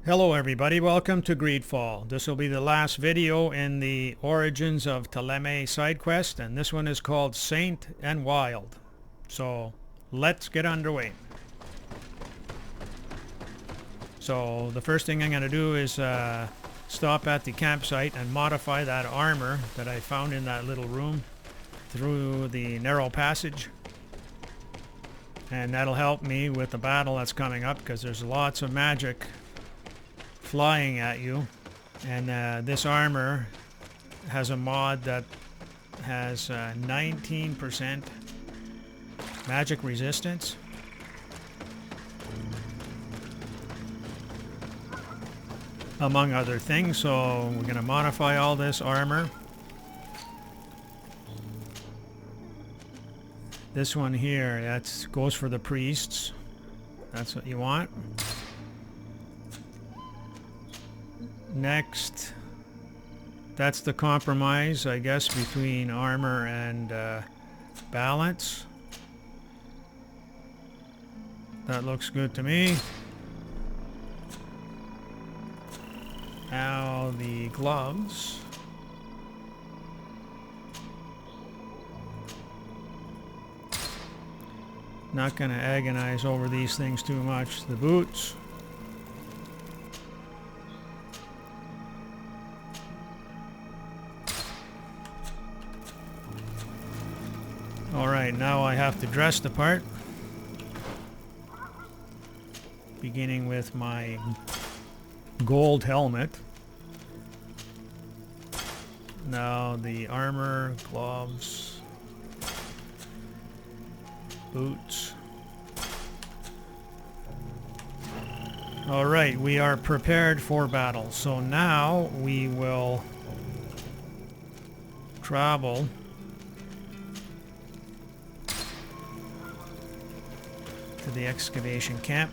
Hello everybody, welcome to Greedfall. This will be the last video in the Origins of Thélème side quest, and this one is called Saint and Wild. So let's get underway. So the first thing I'm going to do is stop at the campsite and modify that armor that I found in that little room through the narrow passage. And that'll help me with the battle that's coming up, because there's lots of magic flying at you, and this armor has a mod that has 19% magic resistance. Among other things, so we're going to modify all this armor. This one here, that goes for the priests. That's what you want. Next, that's the compromise, I guess, between armor and balance. That looks good to me. Now the gloves. Not going to agonize over these things too much. The boots. Alright, now I have to dress the part. Beginning with my gold helmet. Now the armor, gloves, boots. Alright, we are prepared for battle. So now we will travel to the excavation camp.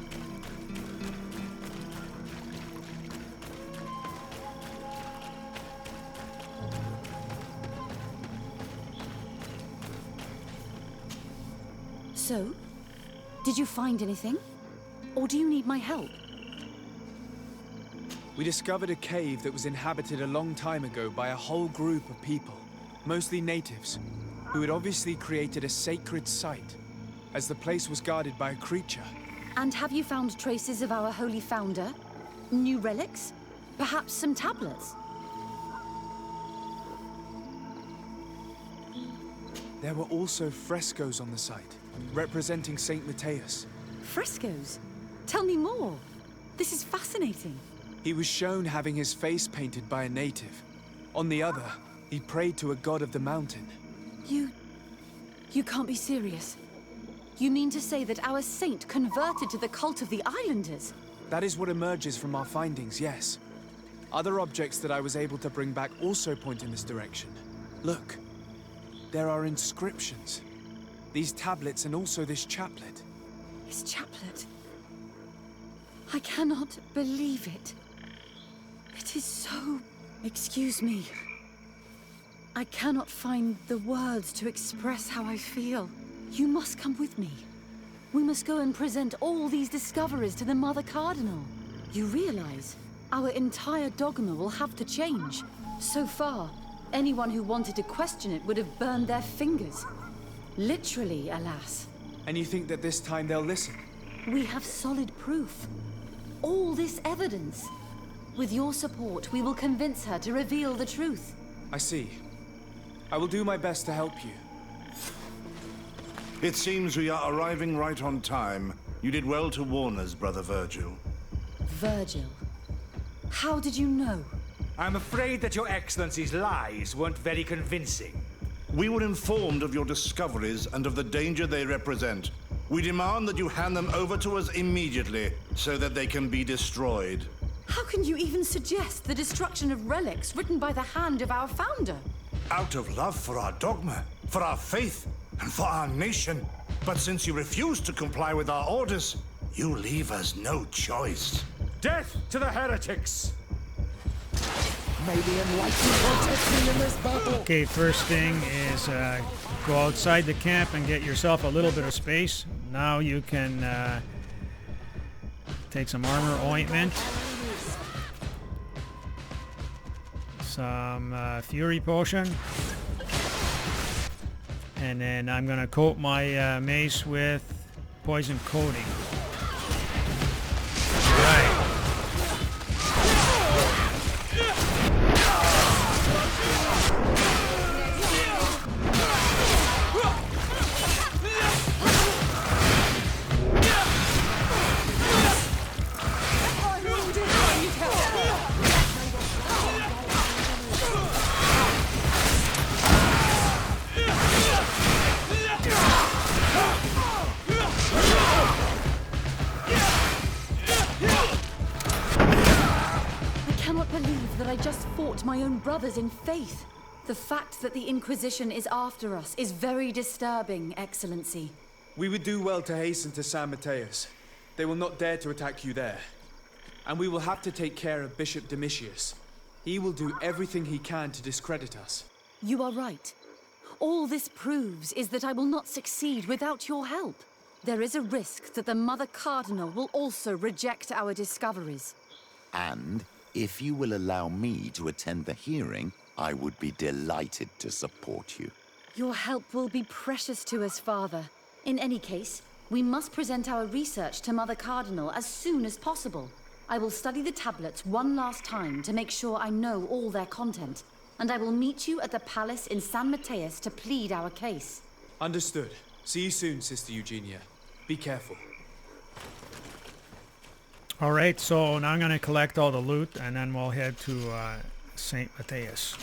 So, did you find anything? Or do you need my help? We discovered a cave that was inhabited a long time ago by a whole group of people, mostly natives, who had obviously created a sacred site, as the place was guarded by a creature. And have you found traces of our holy founder? New relics? Perhaps some tablets? There were also frescoes on the site, representing Saint Matthias. Frescoes? Tell me more. This is fascinating. He was shown having his face painted by a native. On the other, he prayed to a god of the mountain. You can't be serious. You mean to say that our saint converted to the cult of the islanders? That is what emerges from our findings, yes. Other objects that I was able to bring back also point in this direction. Look, there are inscriptions. These tablets and also this chaplet. His chaplet? I cannot believe it. It is so... Excuse me. I cannot find the words to express how I feel. You must come with me. We must go and present all these discoveries to the Mother Cardinal. You realize our entire dogma will have to change. So far, anyone who wanted to question it would have burned their fingers. Literally, alas. And you think that this time they'll listen? We have solid proof. All this evidence. With your support, we will convince her to reveal the truth. I see. I will do my best to help you. It seems we are arriving right on time. You did well to warn us, Brother Virgil. Virgil? How did you know? I'm afraid that your Excellency's lies weren't very convincing. We were informed of your discoveries and of the danger they represent. We demand that you hand them over to us immediately, so that they can be destroyed. How can you even suggest the destruction of relics written by the hand of our founder? Out of love for our dogma, for our faith, and for our nation. But since you refuse to comply with our orders, you leave us no choice. Death to the heretics! May the enlightened protect me in this battle! Okay, first thing is go outside the camp and get yourself a little bit of space. Now you can take some armor ointment some Fury Potion. And then I'm gonna coat my mace with poison coating. Right. That I just fought my own brothers in faith. The fact that the Inquisition is after us is very disturbing, Excellency. We would do well to hasten to San Mateus. They will not dare to attack you there. And we will have to take care of Bishop Domitius. He will do everything he can to discredit us. You are right. All this proves is that I will not succeed without your help. There is a risk that the Mother Cardinal will also reject our discoveries. And if you will allow me to attend the hearing, I would be delighted to support you. Your help will be precious to us, Father. In any case, we must present our research to Mother Cardinal as soon as possible. I will study the tablets one last time to make sure I know all their content, and I will meet you at the palace in San Mateus to plead our case. Understood. See you soon, Sister Eugenia. Be careful. Alright, so now I'm going to collect all the loot and then we'll head to St. Mateus.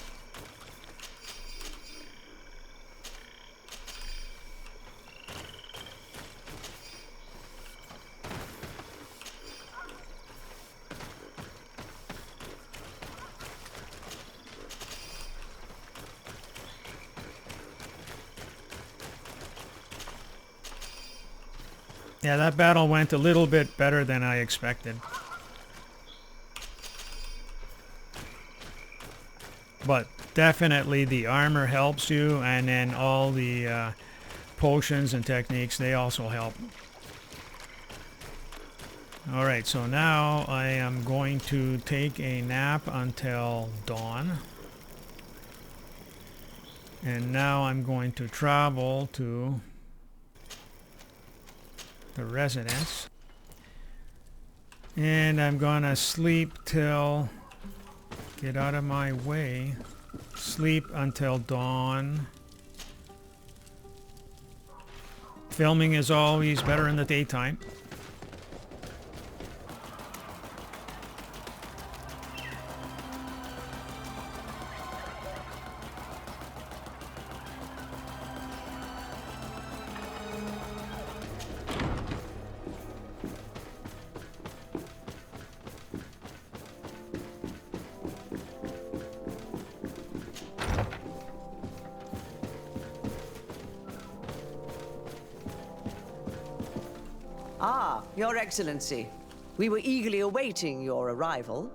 Yeah, that battle went a little bit better than I expected. But definitely the armor helps you, and then all the potions and techniques, they also help. Alright, so now I am going to take a nap until dawn. And now I'm going to travel to the residence, and I'm gonna sleep till, get out of my way, sleep until dawn. Filming is always better in the daytime. Ah, Your Excellency. We were eagerly awaiting your arrival.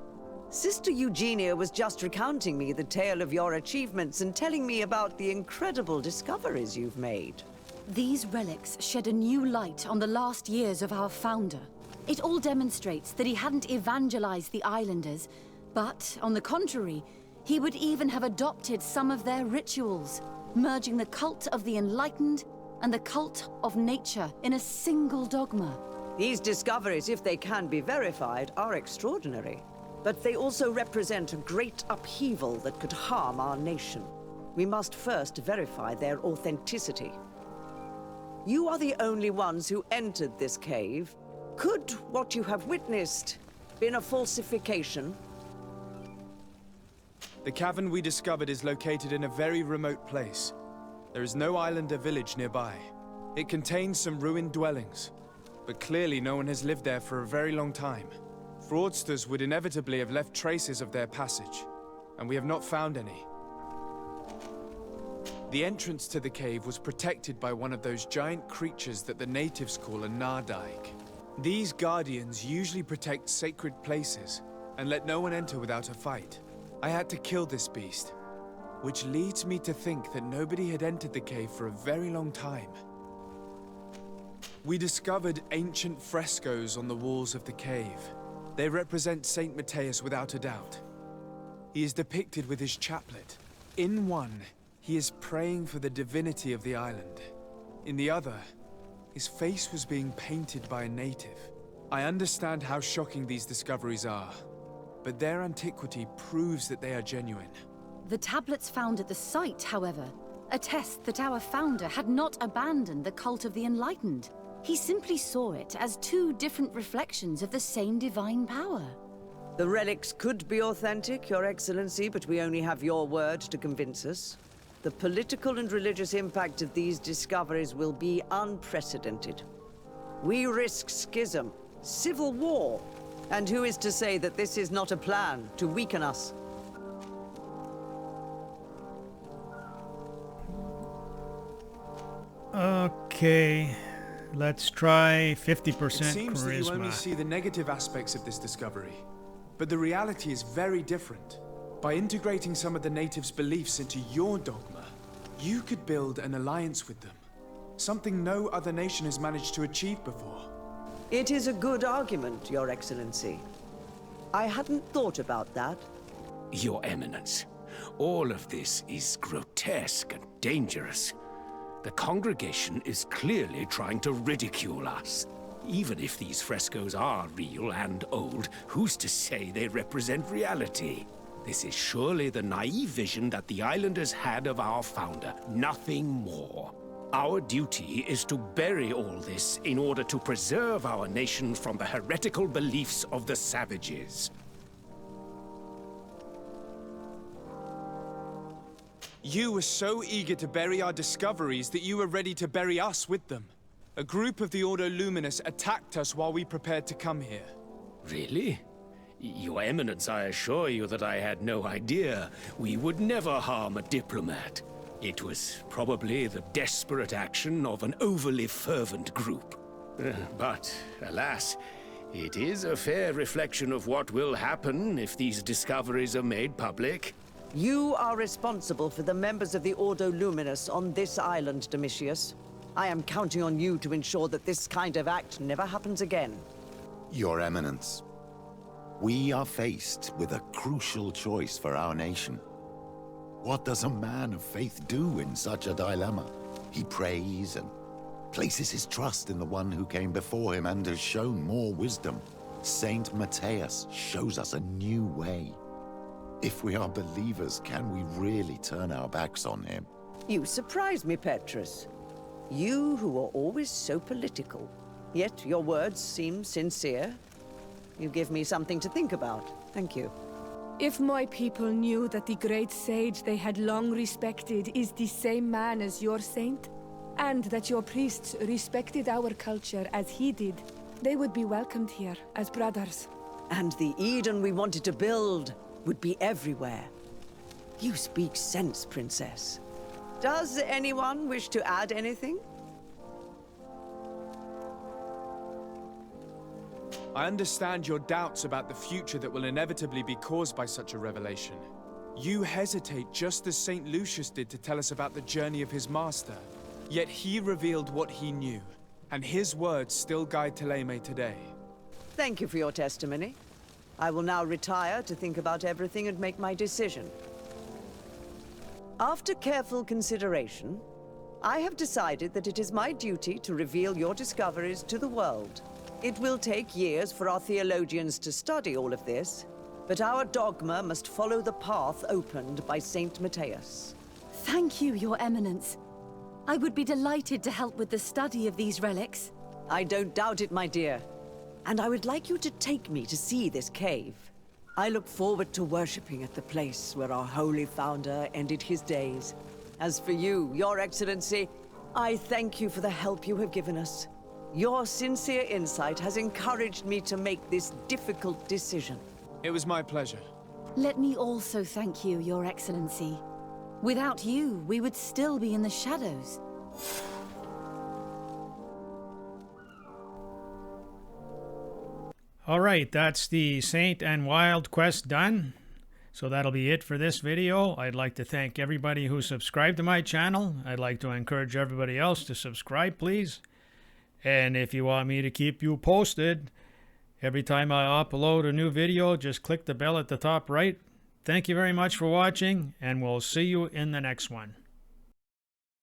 Sister Eugenia was just recounting me the tale of your achievements and telling me about the incredible discoveries you've made. These relics shed a new light on the last years of our founder. It all demonstrates that he hadn't evangelized the islanders, but, on the contrary, he would even have adopted some of their rituals, merging the cult of the enlightened and the cult of nature in a single dogma. These discoveries, if they can be verified, are extraordinary. But they also represent a great upheaval that could harm our nation. We must first verify their authenticity. You are the only ones who entered this cave. Could what you have witnessed been a falsification? The cavern we discovered is located in a very remote place. There is no island or village nearby. It contains some ruined dwellings, but clearly no one has lived there for a very long time. Fraudsters would inevitably have left traces of their passage, and we have not found any. The entrance to the cave was protected by one of those giant creatures that the natives call a Nardaig. These guardians usually protect sacred places and let no one enter without a fight. I had to kill this beast, which leads me to think that nobody had entered the cave for a very long time. We discovered ancient frescoes on the walls of the cave. They represent St. Mateus without a doubt. He is depicted with his chaplet. In one, he is praying for the divinity of the island. In the other, his face was being painted by a native. I understand how shocking these discoveries are, but their antiquity proves that they are genuine. The tablets found at the site, however, attest that our founder had not abandoned the cult of the Enlightened. He simply saw it as two different reflections of the same divine power. The relics could be authentic, Your Excellency, but we only have your word to convince us. The political and religious impact of these discoveries will be unprecedented. We risk schism, civil war, and who is to say that this is not a plan to weaken us? Okay, let's try 50% It seems that you only charisma. see the negative aspects of this discovery, but the reality is very different. By integrating some of the natives' beliefs into your dogma, you could build an alliance with them. Something no other nation has managed to achieve before. It is a good argument, Your Excellency. I hadn't thought about that. Your Eminence, all of this is grotesque and dangerous. The congregation is clearly trying to ridicule us. Even if these frescoes are real and old, who's to say they represent reality? This is surely the naive vision that the islanders had of our founder, nothing more. Our duty is to bury all this in order to preserve our nation from the heretical beliefs of the savages. You were so eager to bury our discoveries that you were ready to bury us with them. A group of the Ordo Luminous attacked us while we prepared to come here. Really? Your Eminence, I assure you that I had no idea. We would never harm a diplomat. It was probably the desperate action of an overly fervent group. But, alas, it is a fair reflection of what will happen if these discoveries are made public. You are responsible for the members of the Ordo Luminous on this island, Domitius. I am counting on you to ensure that this kind of act never happens again. Your Eminence, we are faced with a crucial choice for our nation. What does a man of faith do in such a dilemma? He prays and places his trust in the one who came before him and has shown more wisdom. Saint Matthias shows us a new way. If we are believers, can we really turn our backs on him? You surprise me, Petrus. You who are always so political. Yet your words seem sincere. You give me something to think about. Thank you. If my people knew that the great sage they had long respected is the same man as your saint, and that your priests respected our culture as he did, they would be welcomed here as brothers. And the Eden we wanted to build would be everywhere. You speak sense, Princess. Does anyone wish to add anything? I understand your doubts about the future that will inevitably be caused by such a revelation. You hesitate just as St. Lucius did to tell us about the journey of his master. Yet he revealed what he knew, and his words still guide Thélème today. Thank you for your testimony. I will now retire to think about everything and make my decision. After careful consideration, I have decided that it is my duty to reveal your discoveries to the world. It will take years for our theologians to study all of this, but our dogma must follow the path opened by Saint Matthias. Thank you, Your Eminence. I would be delighted to help with the study of these relics. I don't doubt it, my dear. And I would like you to take me to see this cave. I look forward to worshipping at the place where our holy founder ended his days. As for you, Your Excellency, I thank you for the help you have given us. Your sincere insight has encouraged me to make this difficult decision. It was my pleasure. Let me also thank you, Your Excellency. Without you, we would still be in the shadows. Alright, that's the Saint and Wild quest done. So that'll be it for this video. I'd like to thank everybody who subscribed to my channel. I'd like to encourage everybody else to subscribe, please. And if you want me to keep you posted, every time I upload a new video, just click the bell at the top right Thank you very much for watching, and we'll see you in the next one.